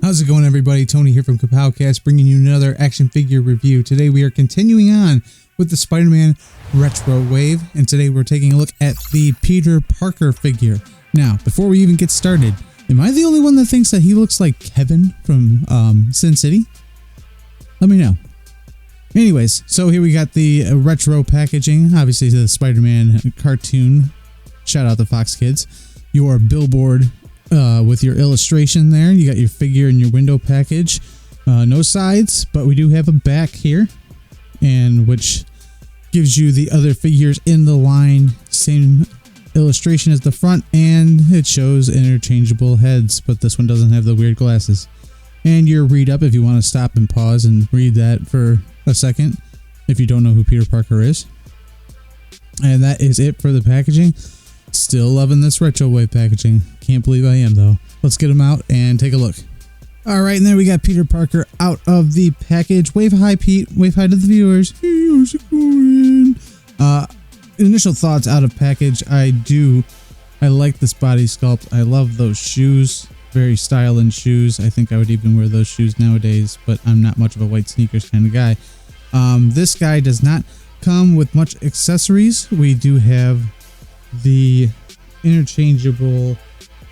How's it going, everybody? Tony here from Kapowcast, bringing you another action figure review. Today we are continuing on with the Spider-Man Retro Wave, and today we're taking a look at the Peter Parker figure. Now, before we even get started, am I the only one that thinks that he looks like Kevin from Sin City? Let me know. Anyways, so here we got the retro packaging, obviously the Spider-Man cartoon. Shout out to Fox Kids. Your billboard with your illustration there. You got your figure and your window package. No sides, but we do have a back here, and which gives you the other figures in the line. Same illustration as the front, and it shows interchangeable heads, but this one doesn't have the weird glasses. And your read up if you want to stop and pause and read that for a second if you don't know who Peter Parker is. And that is it for the packaging. Still loving this retro wave packaging. Can't believe I am, though. Let's get him out and take a look. All right, and there we got Peter Parker out of the package. Wave hi, Pete. Wave hi to the viewers. Hey, how's it going? Initial thoughts out of package. I like this body sculpt. I love those shoes. Very styling shoes. I think I would even wear those shoes nowadays, but I'm not much of a white sneakers kind of guy. This guy does not come with much accessories. We do have the interchangeable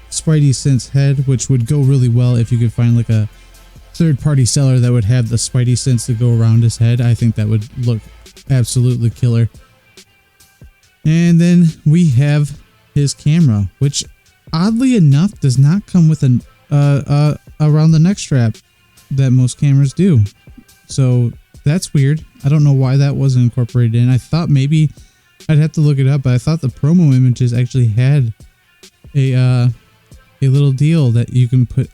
Spidey Sense head, which would go really well if you could find like a third-party seller that would have the Spidey Sense to go around his head. I think that would look absolutely killer. And then we have his camera, which oddly enough does not come with an around the neck strap that most cameras do. So that's weird. I don't know why that wasn't incorporated in. I thought maybe I'd have to look it up, but I thought the promo images actually had a little deal that you can put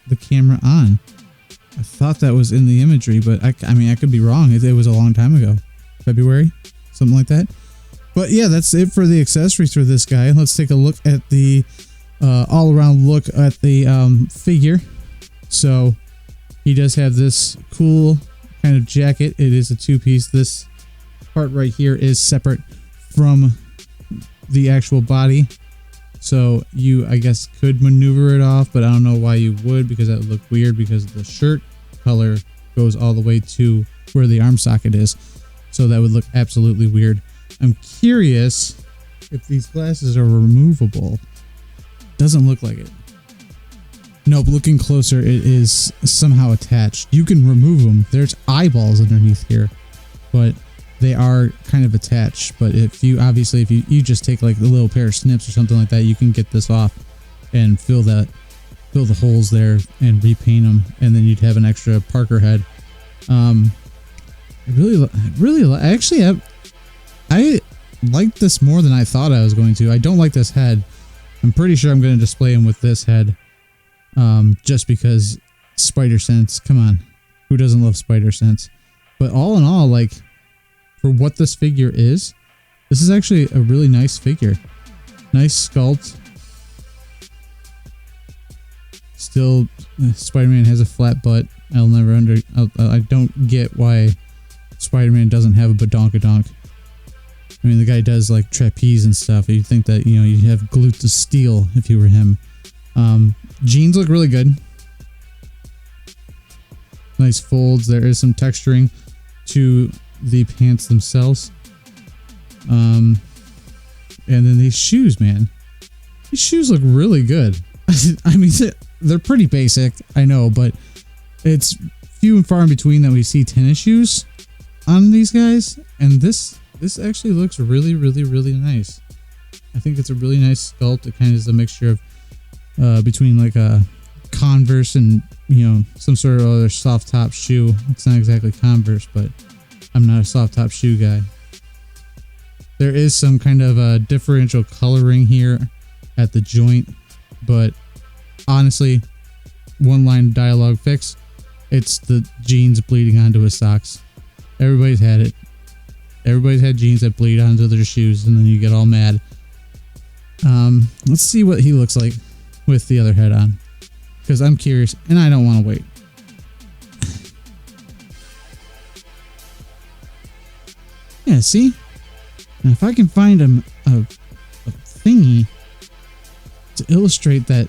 the camera on. I thought that was in the imagery, but I mean, I could be wrong. It was a long time ago. February, something like that. But yeah, that's it for the accessories for this guy. Let's take a look at the all-around look at the figure. So he does have this cool kind of jacket. It is a two-piece. This part right here is separate from the actual body, so you, I guess, could maneuver it off, but I don't know why you would, because that would look weird, because the shirt color goes all the way to where the arm socket is, so that would look absolutely weird. I'm curious if these glasses are removable. Doesn't look like it. Nope, looking closer, it is somehow attached. You can remove them. There's eyeballs underneath here, but they are kind of attached. But if you you just take like a little pair of snips or something like that, you can get this off and fill the holes there and repaint them, and then you'd have an extra Parker head. I like this more than I thought I was going to. I don't like this head. I'm pretty sure I'm going to display him with this head, just because Spider Sense. Come on, who doesn't love Spider Sense? But all in all, like, for what this figure is, this is actually a really nice figure. Nice sculpt. Still, Spider-Man has a flat butt. I don't get why Spider-Man doesn't have a badonkadonk. I mean, the guy does like trapeze and stuff. You'd think that, you know, you'd have glutes of steel if you were him. Jeans look really good. Nice folds. There is some texturing to the pants themselves. And then these shoes, man. These shoes look really good. I mean, they're pretty basic, I know, but it's few and far in between that we see tennis shoes on these guys, and this actually looks really, really, really nice. I think it's a really nice sculpt. It kind of is a mixture of between like a Converse and, you know, some sort of other soft top shoe. It's not exactly Converse, but I'm not a soft top shoe guy. There is some kind of differential coloring here at the joint, but honestly, one line dialogue fix. It's the jeans bleeding onto his socks. Everybody's had it. Everybody's had jeans that bleed onto their shoes, and then you get all mad. Let's see what he looks like with the other head on, because I'm curious and I don't want to wait. Yeah, see? And if I can find a thingy to illustrate that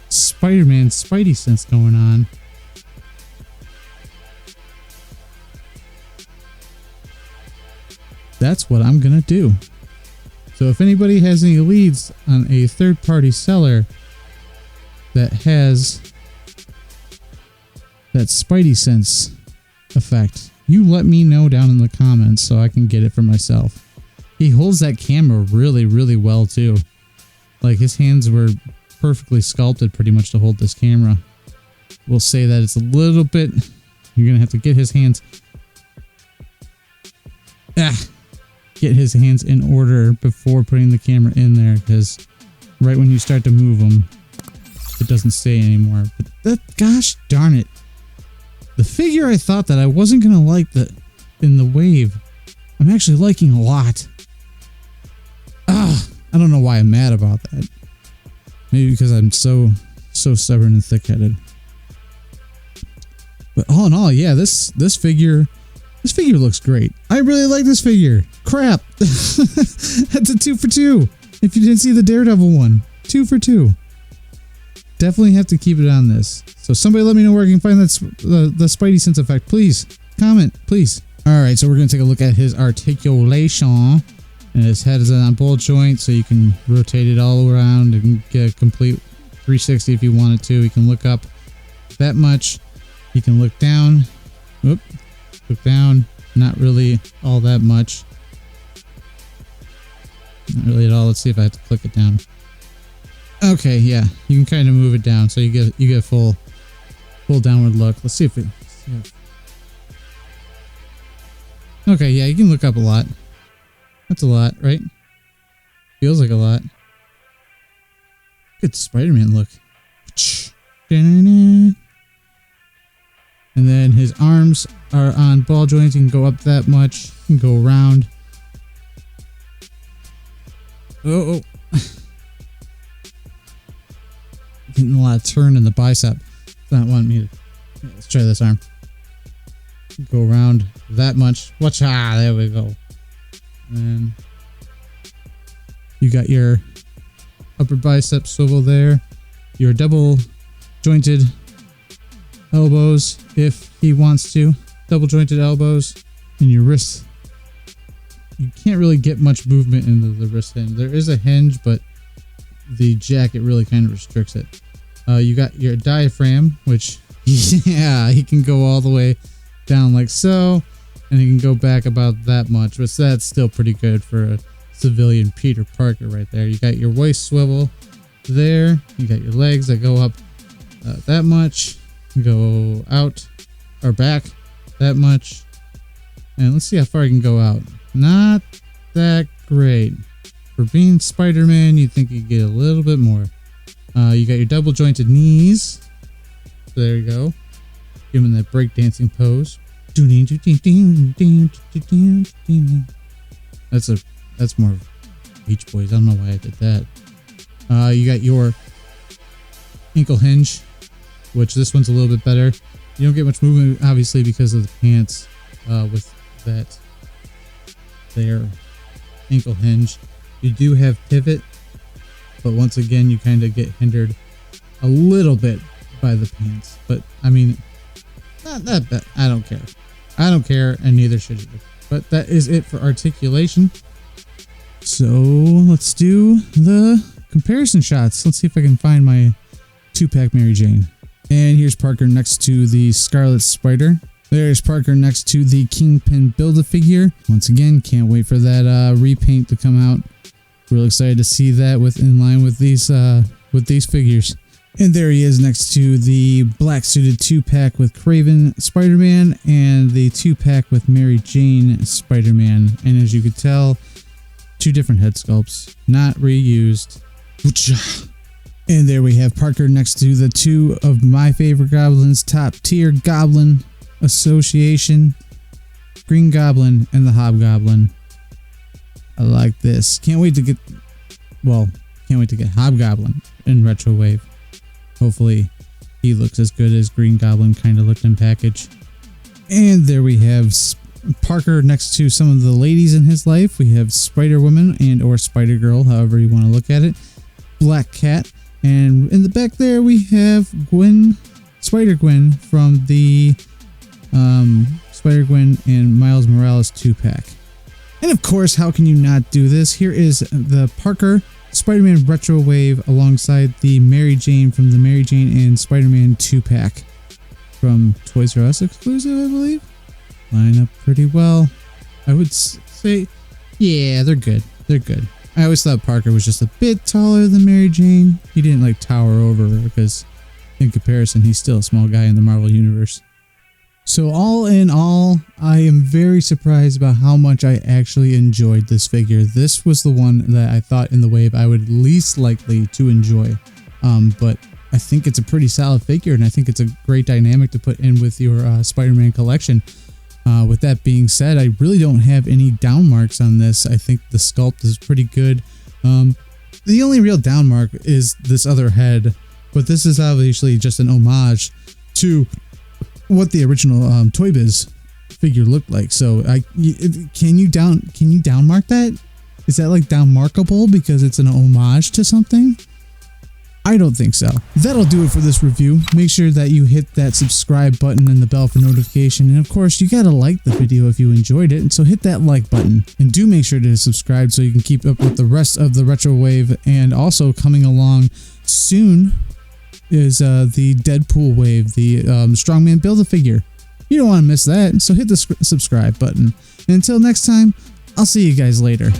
Spider-Man Spidey sense going on. That's what I'm gonna do. So if anybody has any leads on a third-party seller that has that Spidey sense effect, you let me know down in the comments so I can get it for myself. He holds that camera really, really well too. Like his hands were perfectly sculpted pretty much to hold this camera. We'll say that it's a little bit, you're gonna have to get his hands get his hands in order before putting the camera in there, because right when you start to move them, it doesn't stay anymore. But that, gosh darn it, the figure I thought that I wasn't gonna like in the wave, I'm actually liking a lot. I don't know why I'm mad about that. Maybe because I'm so stubborn and thick-headed. But all in all, yeah, this figure looks great. I really like this figure. Crap. That's a 2 for 2. If you didn't see the Daredevil one, 2 for 2. Definitely have to keep it on this. So somebody let me know where I can find that the Spidey sense effect. Please comment, please. All right, so we're gonna take a look at his articulation. And his head is on a ball joint, so you can rotate it all around and get a complete 360 if you wanted to. You can look up that much. You can look down. Whoop. Look down. Not really all that much. Not really at all. Let's see if I have to click it down. Okay, yeah. You can kind of move it down, so you get a full downward look. Let's see if it. Okay, yeah, you can look up a lot. That's a lot, right? Feels like a lot. Good Spider-Man look. And then his arms are on ball joints. You can go up that much. You can go around. Oh. Getting a lot of turn in the bicep. It's not wanting me to. Yeah, let's try this arm. Go around that much. Watch. There we go. And you got your upper bicep swivel there, your double jointed elbows if he wants to, double jointed elbows, and your wrists. You can't really get much movement into the wrist hinge. There is a hinge, but the jacket really kind of restricts it. You got your diaphragm, which yeah, he can go all the way down like so. And he can go back about that much, but that's still pretty good for a civilian Peter Parker right there. You got your waist swivel there. You got your legs that go up that much. Go out or back that much. And let's see how far I can go out. Not that great. For being Spider-Man, you'd think you'd get a little bit more. You got your double jointed knees. So there you go. Give him that breakdancing pose. That's more Beach Boys. I don't know why I did that. You got your ankle hinge, which this one's a little bit better. You don't get much movement, obviously, because of the pants with that there ankle hinge. You do have pivot, but once again, you kind of get hindered a little bit by the pants. But I mean, not that bad. I don't care. I don't care, and neither should you. But that is it for articulation. So let's do the comparison shots. Let's see if I can find my 2-pack Mary Jane. And here's Parker next to the Scarlet Spider. There's Parker next to the Kingpin Build-A-Figure. Once again, can't wait for that repaint to come out. Real excited to see that in line with these figures. And there he is next to the black suited 2-pack with Kraven Spider-Man and the 2-pack with Mary Jane Spider-Man. And as you could tell, 2 different head sculpts, not reused. And there we have Parker next to the 2 of my favorite goblins, top tier Goblin Association, Green Goblin and the Hobgoblin. I like this. Can't wait to get Hobgoblin in Retro Wave. Hopefully he looks as good as Green Goblin kind of looked in package. And there we have Parker next to some of the ladies in his life. We have Spider-Woman and or Spider-Girl, however you want to look at it. Black Cat And in the back there we have Gwen, Spider-Gwen from the Spider-Gwen and Miles Morales 2-pack. And of course, how can you not do this? Here is the Parker Spider-Man Retro Wave alongside the Mary Jane from the Mary Jane and Spider-Man 2-pack from Toys R Us exclusive, I believe. Line up pretty well. I would say, yeah, they're good. They're good. I always thought Parker was just a bit taller than Mary Jane. He didn't like tower over her because in comparison, he's still a small guy in the Marvel Universe. So all in all, I am very surprised about how much I actually enjoyed this figure. This was the one that I thought in the wave I would least likely to enjoy. But I think it's a pretty solid figure, and I think it's a great dynamic to put in with your Spider-Man collection. With that being said, I really don't have any down marks on this. I think the sculpt is pretty good. The only real down mark is this other head, but this is obviously just an homage to what the original Toy Biz figure looked like. So can you down mark that? Is that like down markable because it's an homage to something? I don't think so. That'll do it for this review. Make sure that you hit that subscribe button and the bell for notification. And of course, you gotta like the video if you enjoyed it. And so hit that like button. And do make sure to subscribe so you can keep up with the rest of the Retro Wave. And also coming along soon is the Deadpool wave, the Strongman Build-A-Figure. You don't want to miss that. So hit the subscribe button. And until next time, I'll see you guys later.